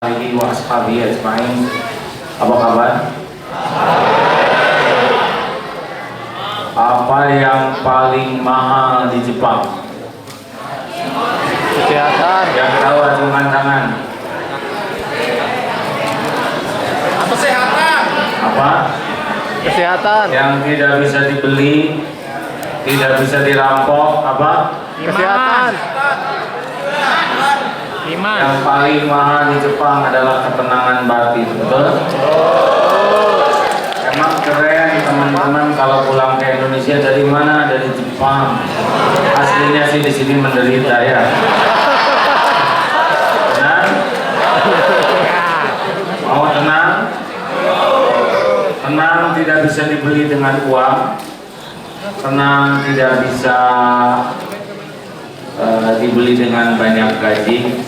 Alihi wa ashabihi ajma'in. Apa kabar? Apa yang paling mahal di Jepang? Kesehatan. Yang tahu acungan tangan. Kesehatan. Apa? Kesehatan. Yang tidak bisa dibeli, tidak bisa dirampok. Apa? Kesehatan. Iman. Yang paling mahal di Jepang adalah ketenangan batin, betul? Emang keren teman-teman kalau pulang ke Indonesia. Dari mana? Dari Jepang. Aslinya sih di sini menderita ya. Benar? Mau tenang? Tenang tidak bisa dibeli dengan uang. Tenang tidak bisa dibeli dengan banyak gaji.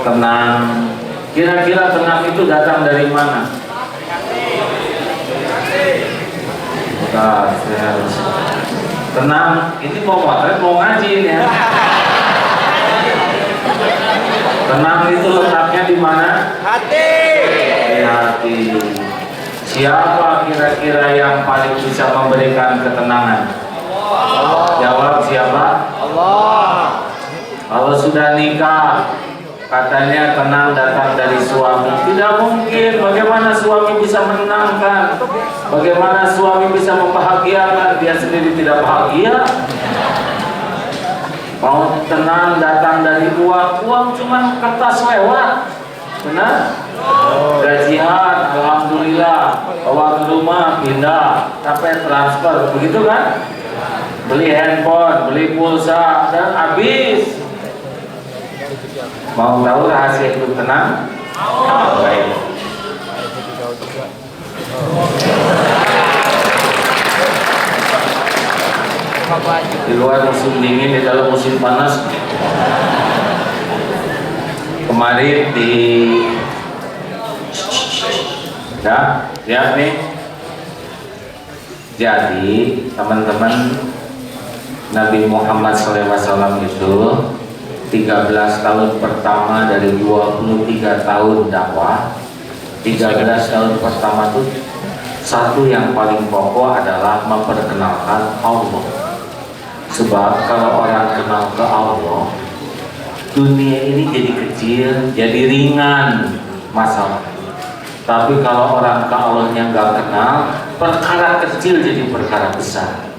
Tenang, kira-kira tenang itu datang dari mana? Tenang, ini mau potret mau ngaji ini ya. Tenang itu letaknya di mana? Hati. Di hati. Siapa kira-kira yang paling bisa memberikan ketenangan? Allah. Jawab siapa? Allah. Kalau sudah nikah, katanya tenang datang dari suami. Tidak mungkin. Bagaimana suami bisa menenangkan? Bagaimana suami bisa membahagiakan? Dia sendiri tidak bahagia. Mau tenang datang dari uang. Uang cuma kertas lewat. Benar? Gajian, alhamdulillah. Bawa ke rumah, pindah, sampai transfer. Begitu kan? Beli handphone, beli pulsa, dan habis. Mau tahu rahasia hidup tenang? Baik. Di luar musim dingin, di dalam musim panas. Kemarin di ya nih. Jadi teman-teman, Nabi Muhammad SAW itu 13 tahun pertama dari 23 tahun dakwah. 13 tahun pertama itu satu yang paling pokok adalah memperkenalkan Allah. Sebab kalau orang kenal ke Allah, dunia ini jadi kecil, jadi ringan masalah. Tapi kalau orang ke Allahnya nggak kenal, perkara kecil jadi perkara besar.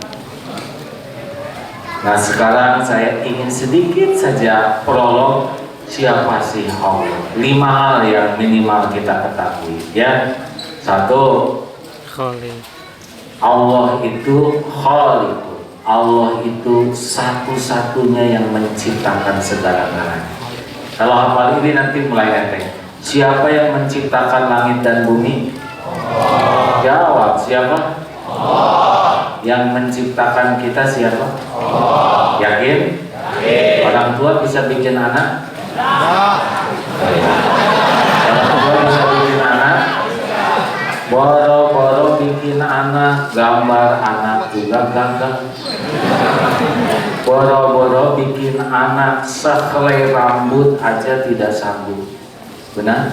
Nah sekarang saya ingin sedikit saja prolog siapa sih Allah. 5 hal yang minimal kita ketahui ya. 1, Allah itu Khaliq. Allah itu satu-satunya yang menciptakan segala-galanya. Kalau hafal ini nanti mulai enteng. Siapa yang menciptakan langit dan bumi? Allah. Jawab siapa? Allah. Yang menciptakan kita siapa? Allah. Yakin? Yakin. Orang tua bisa bikin anak? Orang tua bisa bikin anak? Boro-boro bikin anak, gambar anak juga gagal. Boro-boro bikin anak, sehelai rambut aja tidak sanggup. Benar?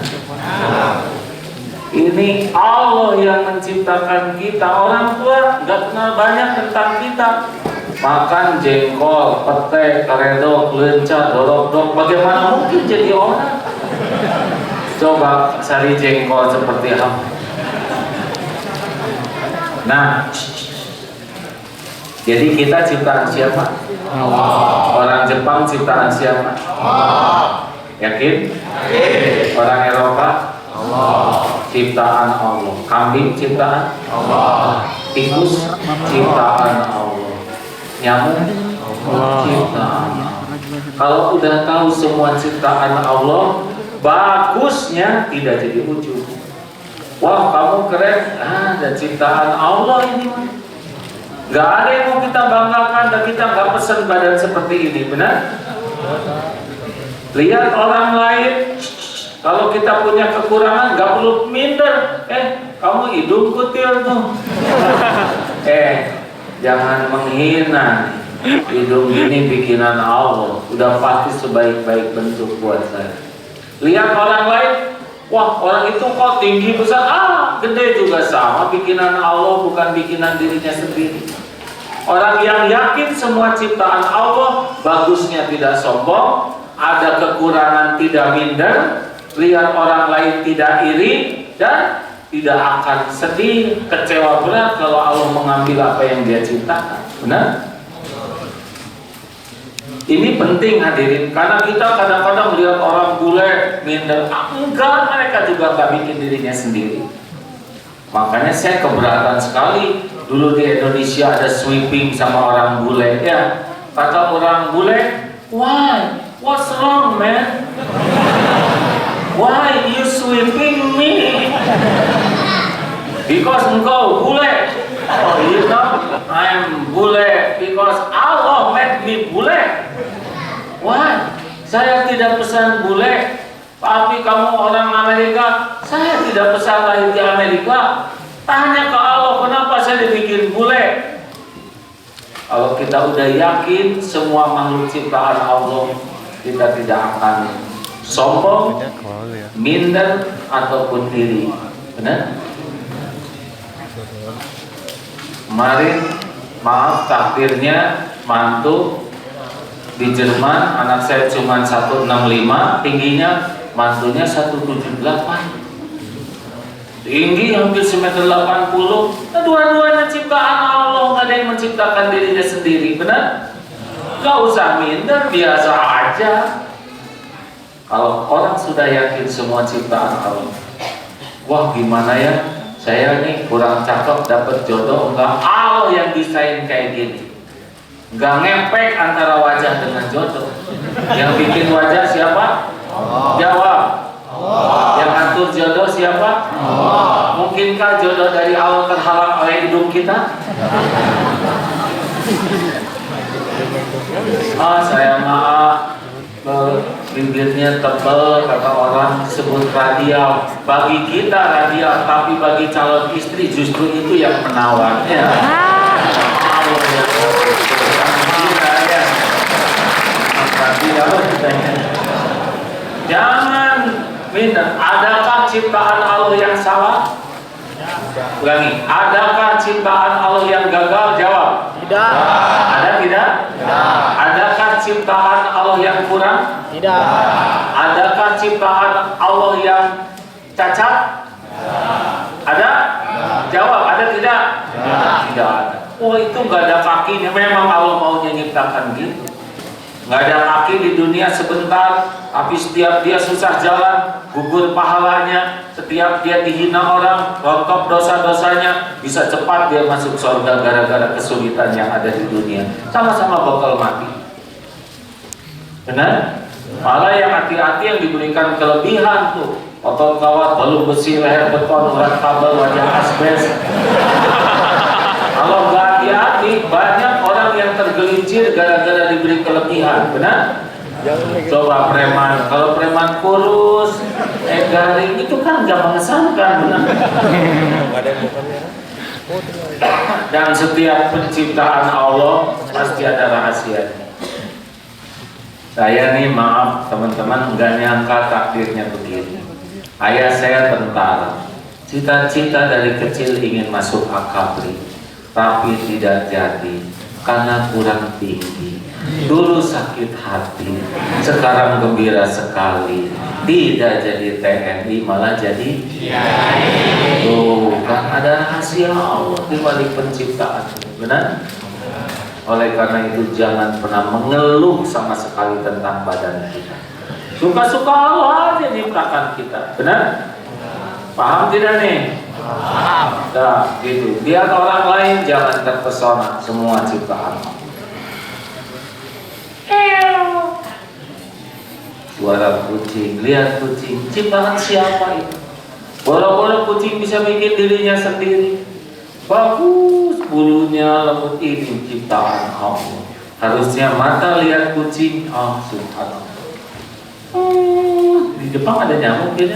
Ini Allah yang menciptakan kita. Orang tua nggak kenal banyak tentang kita. Makan jengkol, pete, karedok, lenca, dorok-dorok. Bagaimana mungkin jadi orang? Coba cari jengkol seperti apa? Nah, jadi kita ciptaan siapa? Allah. Orang Jepang ciptaan siapa? Allah. Yakin? Yakin. Orang Eropa? Allah. Ciptaan Allah. Kambing ciptaan Allah. Tikus ciptaan Allah. Nyamuk ciptaan Allah. Kalau udah tahu semua ciptaan Allah, bagusnya tidak jadi ujub. Wah kamu keren, ada ciptaan Allah ini. Gak ada yang mau kita banggakan dan kita gak pesan badan seperti ini, benar? Lihat orang lain, kalau kita punya kekurangan gak perlu minder. Kamu hidung kutil tuh. Jangan menghina. Hidung ini bikinan Allah, udah pasti sebaik-baik bentuk buat saya. Lihat orang lain, Wah, orang itu kok tinggi besar, gede juga sama, bikinan Allah bukan bikinan dirinya sendiri. Orang yang yakin semua ciptaan Allah, bagusnya tidak sombong, ada kekurangan tidak minder, lihat orang lain tidak iri, dan tidak akan sedih, kecewa berat kalau Allah mengambil apa yang Dia ciptakan. Benar? Ini penting hadirin, karena kita kadang-kadang melihat orang bule, minder, enggak, mereka juga nggak bikin dirinya sendiri. Makanya saya keberatan sekali, dulu di Indonesia ada sweeping sama orang bule, ya. Kata orang bule, why? What's wrong, man? Why you sweeping me? Because engkau bule. Oh, you know, I'm bule because Allah made me bule. Why? Saya tidak pesan bule, tapi kamu orang Amerika. Saya tidak pesan lahir di Amerika. Tanya ke Allah, kenapa saya dibikin bule? Kalau kita udah yakin semua makhluk ciptaan Allah, kita tidak akan sombong, minder, ataupun iri. Benar? Kemarin, maaf, takdirnya mantu di Jerman, anak saya cuma 165, tingginya mantunya 178, tinggi hampir 1,80 m. Nah, dua-duanya ciptaan Allah, nggak ada yang menciptakan dirinya sendiri. Benar? Gak usah minder, biasa aja. Kalau orang sudah yakin semua ciptaan Allah, wah gimana ya, saya nih kurang cakep dapat jodoh, enggak, Allah yang desain kayak gini. Enggak ngepek antara wajah dengan jodoh. Yang bikin wajah siapa? Jawab. Yang atur jodoh siapa? Mungkinkah jodoh dari Allah terhalang oleh hidung kita? Saya maaf, bibirnya tebal, kata orang disebut radial. Bagi kita radial, tapi bagi calon istri justru itu yang menawarnya. Jangan minder. Adakah ciptaan Allah yang salah? Ulangi, adakah ciptaan Allah yang gagal? Jawab. Tidak. Ada tidak? Tidak. Adakah ciptaan Allah yang kurang? Tidak. Adakah ciptaan Allah yang cacat? Ada? Jawab, ada tidak? Tidak ada. Oh, itu nggak ada kakinya. Memang Allah maunya nyiptakan gitu. Nggak ada kaki di dunia sebentar, tapi setiap dia susah jalan, gugur pahalanya. Setiap dia dihina orang, rontok dosa-dosanya, bisa cepat dia masuk surga gara-gara kesulitan yang ada di dunia. Sama-sama bakal mati. Benar? Malah yang hati-hati yang diberikan kelebihan tuh, otot kawat, balung besi, leher beton, urat kabel, wajah asbes. Kalau nggak hati-hati, banyak orang yang tergelincir gara-gara diberi kelebihan. Benar? Coba preman, kalau preman kurus, garing, itu kan nggak mengesankan. Benar? Dan setiap penciptaan Allah pasti ada rahasianya. Saya nih, maaf teman-teman, nggak nyangka takdirnya begini. Ayah saya tentara, cita-cita dari kecil ingin masuk akabri, tapi tidak jadi karena kurang tinggi. Dulu sakit hati, sekarang gembira sekali. Tidak jadi TNI, malah jadi tuh kan ada rahasia Allah di balik penciptaan. Benar? Oleh karena itu jangan pernah mengeluh sama sekali tentang badan kita. Suka-suka Allah aja ciptakan kita. Benar? Paham tidak nih? Paham. Nah, gitu. Lihat orang lain, jangan terpesona, semua ciptaan Allah. Suara kucing, lihat kucing, ciptaan siapa itu? Boro-boro kucing bisa bikin dirinya sendiri. Bagus, bulunya lembut, ini ciptaan Allah. Harusnya mata lihat kucing, subhanallah. Di Jepang ada nyamuk gitu.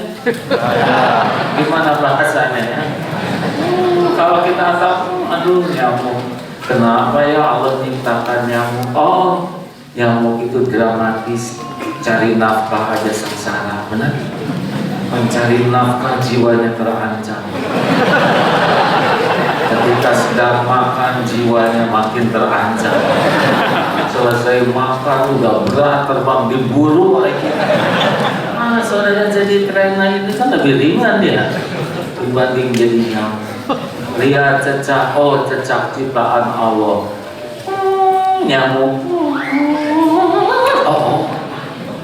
Gimana bahasanya ya? Kalau kita tahu, aduh nyamuk. Kenapa ya Allah ciptakan nyamuk? Oh, nyamuk itu dramatis, cari nafkah aja sengsara. Benar? mencari nafkah jiwanya terancam. Ketika sedang makan jiwanya makin terancam. Selesai makan udah berat terbang diburu lagi. Saudara jadi terena itu kan lebih ringan ya dibanding jadi nyamuk. Lihat cecak, oh cecak ciptaan Allah. Nyamuk. Oh,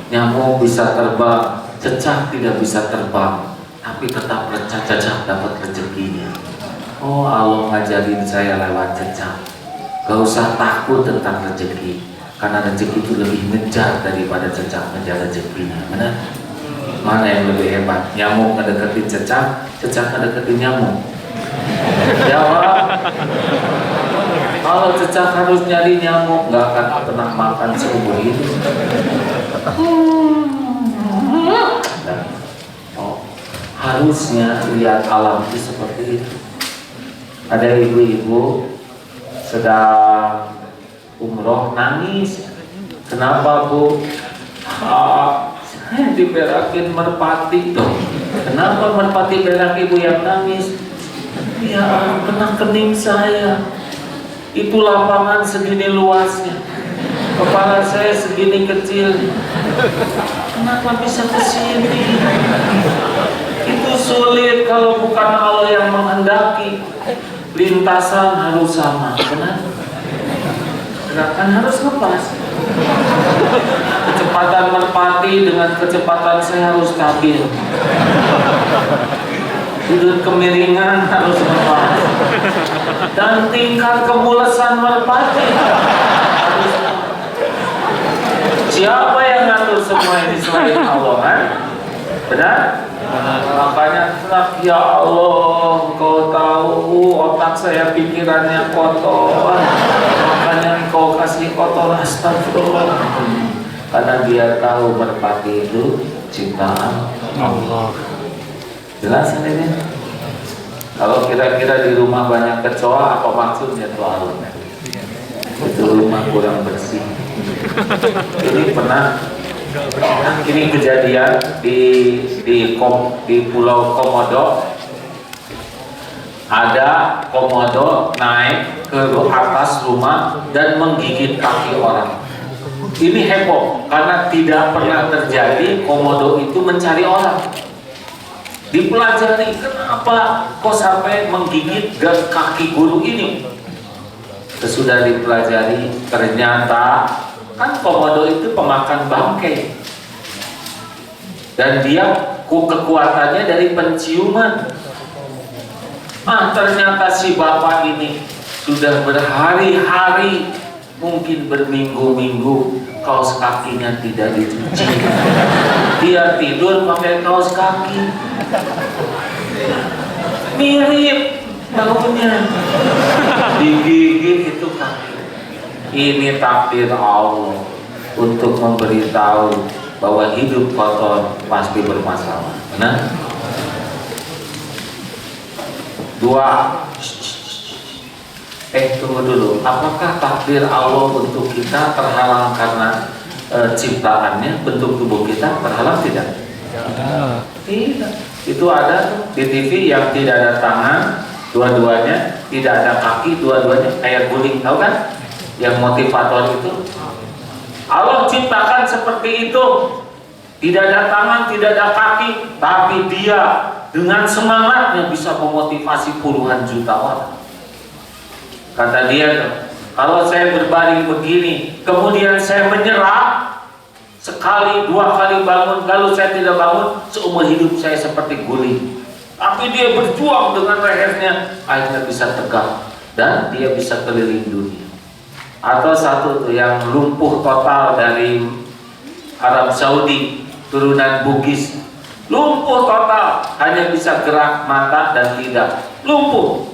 nyamuk bisa terbang, cecak tidak bisa terbang, tapi tetap cecak dapat rezekinya. Oh, Allah ngajarin saya lewat cecak. Gak usah takut tentang rezeki, karena rezeki itu lebih ngejar daripada cecak ngejar rezekinya. Benar? Mana yang lebih hebat? Nyamuk ngedeketin cecak, cecak ngedeketin nyamuk. Jawab. Kalau cecak harus nyari nyamuk, nggak akan pernah makan seumur hidup. Oh, harusnya lihat alam itu seperti itu. Ada ibu-ibu sedang umroh nangis. Kenapa bu? Saya diberakin merpati dong. Kenapa merpati berak ibu yang nangis? Ya kena kening saya. Itu lapangan segini luasnya, kepala saya segini kecil. Kenapa bisa ke sini? Itu sulit kalau bukan Allah yang menghendaki. Lintasan harus sama, benar? Gerakan harus lepas. Kecepatan merpati dengan kecepatan saya harus stabil. Sudut kemiringan harus lepas. Dan tingkat kemulesan merpati harus. Siapa yang ngatur semua ini selain Allah, kan? Benar? Makanya tenang, ya Allah, Engkau tahu otak saya pikirannya kotor, makanya Engkau kasih kotor, astagfirullah. Karena dia tahu merpati itu ciptaan Allah. Jelas ini? Kalau kira-kira di rumah banyak kecoa, apa maksudnya tuh? Itu rumah kurang bersih. Ini pernah, ini kejadian di Pulau Komodo. Ada komodo naik ke atas rumah dan menggigit kaki orang. Ini heboh karena tidak pernah terjadi komodo itu mencari orang. Dipelajari kenapa kok sampai menggigit kaki guru ini. Sesudah dipelajari ternyata kan komodo itu pemakan bangkai dan dia kekuatannya dari penciuman. Ternyata si bapak ini sudah berhari-hari, mungkin berminggu-minggu kaos kakinya tidak dicuci. Dia tidur pakai kaos kaki. Mirip baunya. Digigit itu kaki. Ini takdir Allah untuk memberitahu bahwa hidup kotor pasti bermasalah. Nah, dua. Tunggu dulu. Apakah takdir Allah untuk kita terhalang karena ciptaannya, bentuk tubuh kita terhalang tidak? Tidak. Itu ada di TV yang tidak ada tangan, dua-duanya, tidak ada kaki, dua-duanya kayak guling, tahu kan? Yang motivator itu. Allah ciptakan seperti itu. Tidak ada tangan, tidak ada kaki, tapi dia dengan semangatnya bisa memotivasi puluhan juta orang. Kata dia, kalau saya berbaring begini, kemudian saya menyerah, sekali, dua kali bangun, kalau saya tidak bangun, seumur hidup saya seperti guling. Tapi dia berjuang dengan lehernya, akhirnya bisa tegak, dan dia bisa keliling dunia. Atau satu tuh yang lumpuh total dari Arab Saudi, turunan Bugis, lumpuh total, hanya bisa gerak mata dan lidah, lumpuh.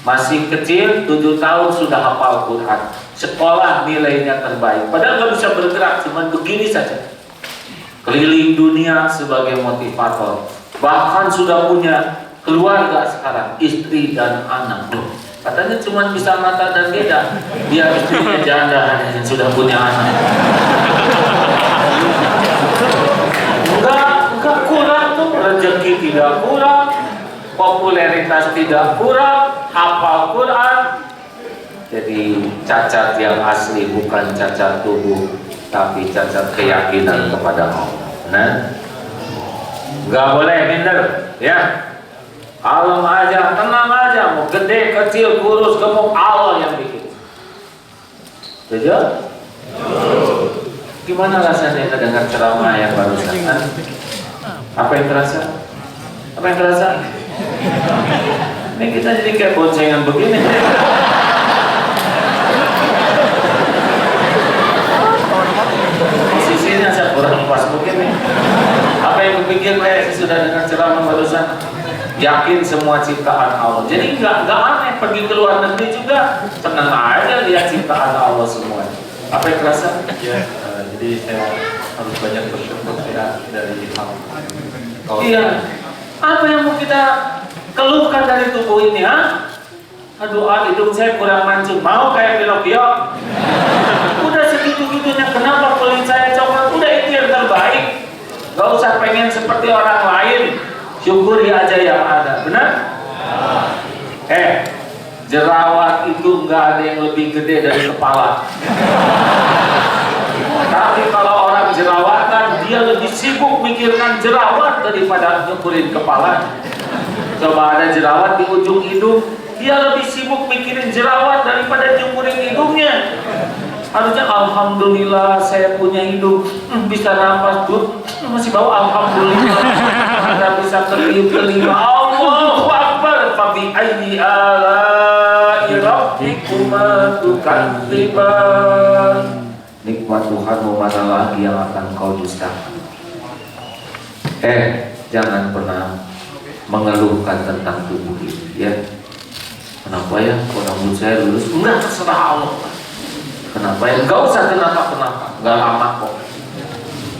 Masih kecil, 7 tahun sudah hafal Quran, sekolah nilainya terbaik, padahal nggak bisa bergerak, cuma begini saja. Keliling dunia sebagai motivator, bahkan sudah punya keluarga sekarang, istri dan anak. Katanya cuma bisa mata dan lidah, dia istrinya janda yang sudah punya anak. Enggak kurang tuh tidak kurang, popularitas tidak kurang, hafal Quran. Jadi cacat yang asli bukan cacat tubuh, tapi cacat keyakinan kepada Allah. Nah, nggak boleh minder, ya. Kalem aja, tenang aja, mau gede, kecil, kurus, gemuk, Allah yang bikin. Setuju? Gimana rasanya dengar ceramah yang barusan? Apa yang terasa? Apa yang terasa? Ini kita jadi kayak boncengan begini. Posisinya saya kurang pas begini. Apa yang kupikir saya sudah dengar ceramah barusan? Yakin semua ciptaan Allah. Jadi nggak aneh pergi ke luar negeri juga senang aja lihat ciptaan Allah semua. Apa yang terasa? Ya, jadi saya harus banyak bersyukur ya dari hal. Iya. Apa yang mau kita keluhkan dari tubuh ini, ha? Aduh, hidung saya kurang mancung. Mau kayak Pinocchio? Udah segitu-gitunya, kenapa kulit saya coklat? Udah itu yang terbaik. Gak usah pengen seperti orang lain. Syukuri aja yang ada, benar? Jerawat itu nggak ada yang lebih gede dari kepala. Tapi kalau orang jerawatan, dia lebih sibuk mikirkan jerawat daripada nyukurin kepala. Coba ada jerawat di ujung hidung, dia lebih sibuk mikirin jerawat daripada nyukurin hidungnya. Harusnya alhamdulillah saya punya hidung, bisa nafas tuh, masih bau alhamdulillah. Anda bisa terlihat telinga. Allahu Akbar. Fabi ayyi ala'i rabbikuma tukadziban. Nikmat Tuhanmu mana lagi yang akan kau dustakan? Jangan pernah mengeluhkan tentang tubuh ini, ya. Kenapa ya? Kok rambut saya lurus? Enggak, terserah Allah. Kenapa ya? Enggak usah kenapa-kenapa, enggak lama kok.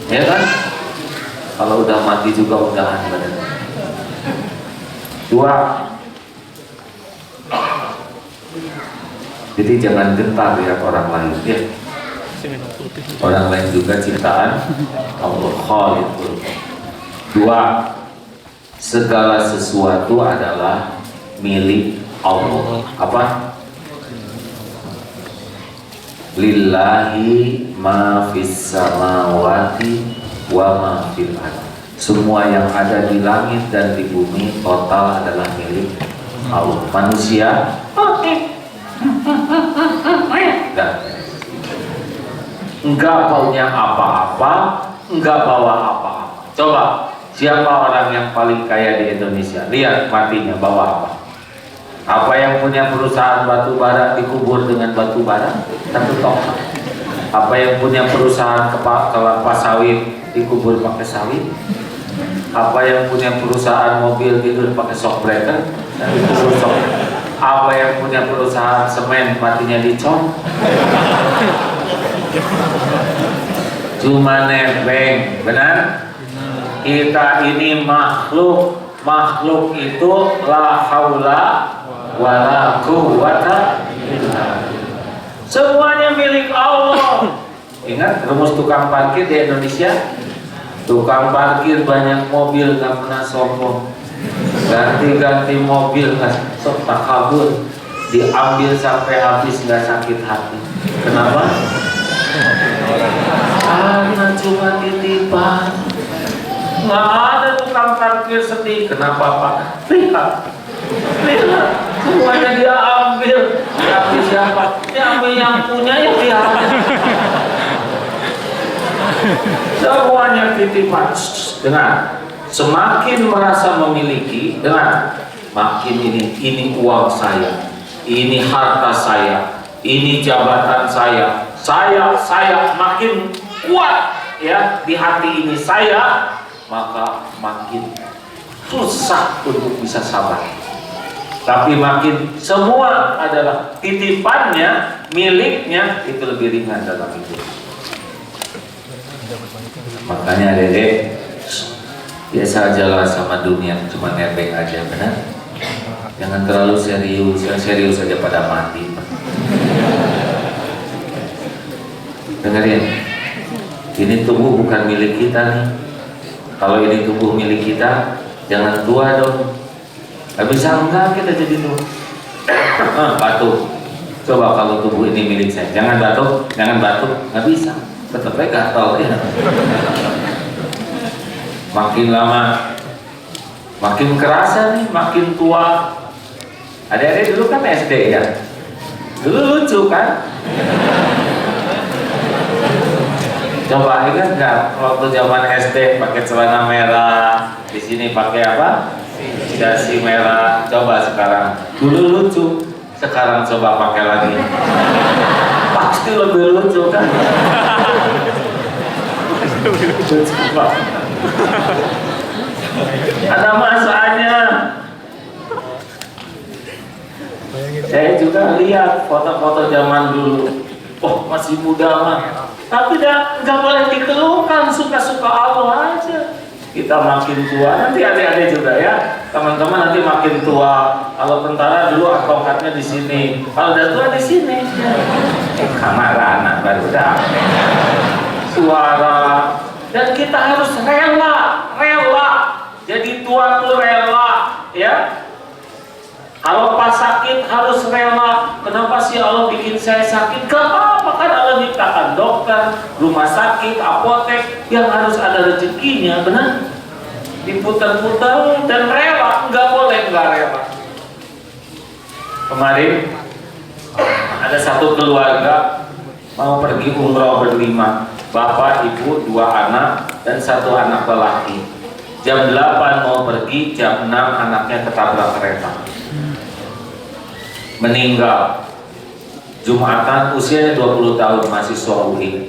Ya kan? Kalau udah mati juga udahan badan. 2. Jadi jangan gentar lihat orang lain, ya. Orang lain juga ciptaan Allah Khaliqul. 2. Segala sesuatu adalah milik Allah. Apa? Lillahi ma fis samawati wa ma fil ardh. Semua yang ada di langit dan di bumi total adalah milik Allah. Manusia enggak punya apa-apa, enggak bawa apa-apa. Coba, siapa orang yang paling kaya di Indonesia? Lihat matinya bawa apa? Apa yang punya perusahaan batu bara dikubur dengan batu bara? 1 ton. Apa yang punya perusahaan kelapa sawit dikubur pakai sawit? Apa yang punya perusahaan mobil tidur pakai shock breaker dan dikubur shock? Apa yang punya perusahaan semen matinya dicong? Cuma nebeng, benar? Kita ini makhluk. Makhluk itu la haula wala quwwata illa billah. Semuanya milik Allah. Ingat rumus tukang parkir di Indonesia? Tukang parkir banyak mobil gak pernah sombong. Ganti-ganti mobil gak sok tak kabur. Diambil sampai habis gak sakit hati. Kenapa? Karena cuma titipan. Nggak ada tukang parkir sedih. Kenapa Pak? Lihat, semuanya dia ambil. Tapi siapa? Dia ambil yang punya, yang dia ambil. Semuanya titipan. Dengar, semakin merasa memiliki, dengar, makin ini uang saya, ini harta saya, ini jabatan saya makin kuat ya di hati ini saya, maka makin susah untuk bisa sabar. Tapi makin semua adalah titipannya, miliknya, itu lebih ringan dalam hidup. Makanya Dede, biasa ajalah sama dunia, cuma nebeng aja, benar? Jangan terlalu serius, yang serius saja pada mati. Dengerin, ini tubuh bukan milik kita nih. Kalau ini tubuh milik kita, Jangan tua dong. Gak bisa enggak kita jadi tua. Batuk. Coba kalau tubuh ini milik saya, jangan batuk, nggak bisa. Tetap aja gatal ya. Makin lama, makin kerasa nih, makin tua. Adik-adik dulu kan SD ya. Dulu lucu kan? Coba ingat nggak waktu zaman SD pakai celana merah, di sini pakai apa? Dasi merah. Coba sekarang. Dulu lucu, sekarang coba pakai lagi. Pasti lebih lucu kan? Coba. Ada masanya. Saya juga lihat foto-foto zaman dulu. Oh, masih muda mah. Tapi nggak boleh dikeluhkan, suka-suka Allah aja. Kita makin tua, nanti adik-adik juga ya, teman-teman nanti makin tua. Kalau tentara dulu tongkatnya di sini, kalau udah tua di sini. Kamar anak baru dah. Suara, dan kita harus rela. Jadi tua tuh rela, ya. Kalau pas sakit harus rela. Kenapa sih Allah bikin saya sakit? Gak apa-apa kan Allah ciptakan dokter, rumah sakit, apotek yang harus ada rezekinya, benar? Diputar-putar dan rela, nggak boleh nggak rela. Kemarin ada satu keluarga mau pergi umroh berlima, bapak, ibu, 2 anak dan 1 anak lelaki. Jam 8 mau pergi, jam 6 anaknya ketabrak kereta. Meninggal. Jumatan usianya 20 tahun, mahasiswa UI.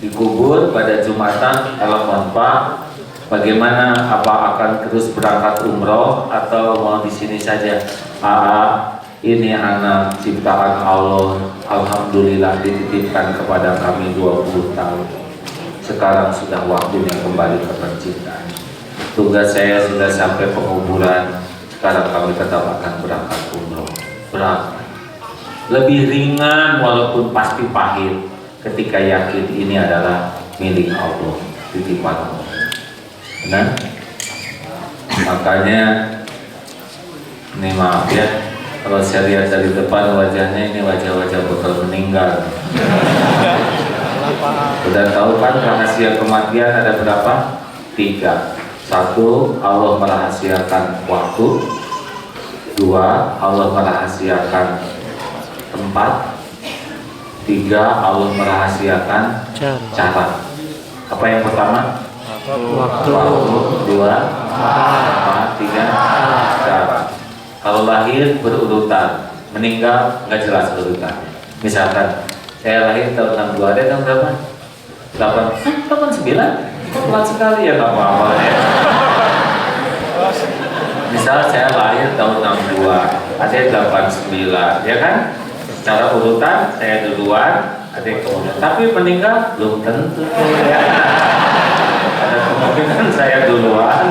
Dikubur pada Jumatan, telepon, Pak, bagaimana, apa akan terus berangkat umroh atau mau di sini saja? Ini anak ciptaan Allah, alhamdulillah dititipkan kepada kami 20 tahun. Sekarang sudah waktunya kembali ke penciptaan. Tugas saya sudah sampai penguburan. Sekarang kami tetap akan berangkat umroh. Berat, lebih ringan walaupun pasti pahit ketika yakin ini adalah milik Allah, titipan Allah. Benar? Makanya ini maaf ya, kalau saya lihat dari depan wajahnya ini wajah-wajah bakal meninggal. Sudah tahu kan rahasia kematian ada berapa? 3. 1, Allah merahasiakan waktu. 2, Allah merahasiakan tempat. 3, Allah merahasiakan cara. Apa yang pertama? Waktu. 2, 3, cara. Kalau lahir berurutan, meninggal nggak jelas urutan. Misalkan saya lahir tahun 62, ada tahun berapa? 89? Telat sekali ya, nggak apa-apa ya. Misal saya lahir tahun 62, adik 89, ya kan? Secara urutan saya duluan, adik kemudian. Tapi meninggal belum tentu ya. Ada kemungkinan saya duluan,